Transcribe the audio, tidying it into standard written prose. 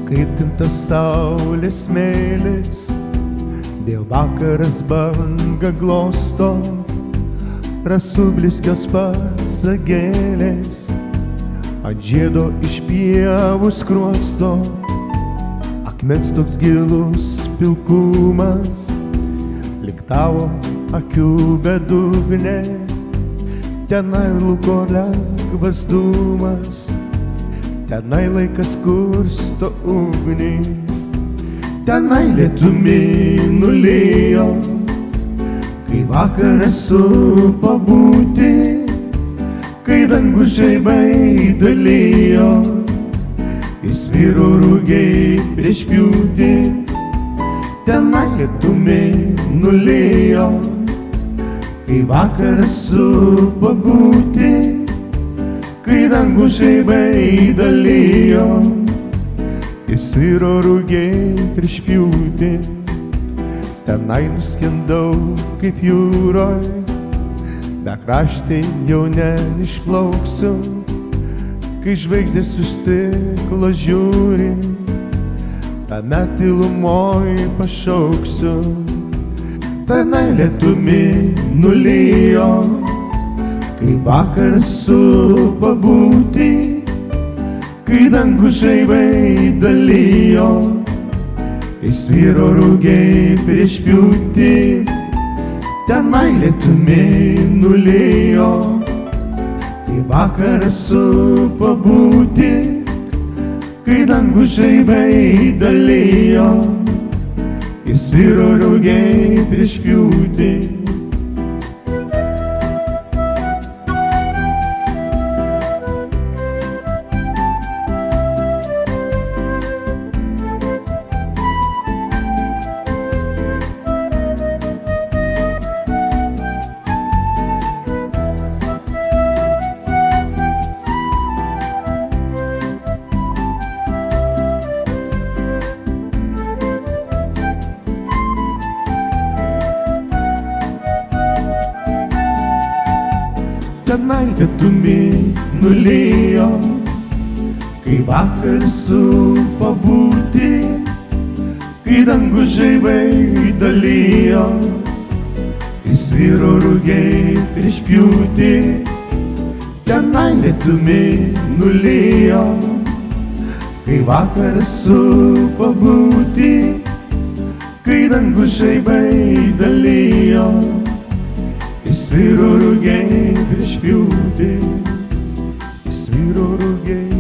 Kaitintas saulės mėlis, vėl vakaras banga glosto, rasų bliskios pasagėlės, ant žiedo iš pievų skruosto, akmens toks gilus pilkumas, lyg tavo akių bedugnė, tenai rūko lengvas dūmas, tenai laikas kursto ugnį, tenai lietumi nulijo, kai vakaras supo būti, kai dangų žaibai dalijo, kai sviro rūgiai prieš pjūtį, tenai lietumi nulijo, kai vakaras supo būti, kai dangų žaibai dalijo, kai sviro rūgiai prieš pjūtį, tenai nuskendau kaip jūroj, bekraštį jau neišplauksiu, kai žvaigždės už stiklo žiūri, tame tylumoj pašauksiu, tenai lietumi nulijo, kai vakaras supo būti, kai dangų žaibai dalijo, kai sviro rūgiai prieš pjūtį, tenai lietumi nulijo, kai vakaras supo būti, kai dangų žaibai dalijo, kai sviro rūgiai prieš pjūtį. Tenai lietumi nulijo, kai vakaras supo būti, kai dangų žaibai dalijo, kai sviro rūgiai prieš pjūtį, tenai lietumi nulijo, kai vakaras supo būti, kai dangų žaibai dalijo, kai sviro rūgiai prieš pjūtį, sviro rūgiai.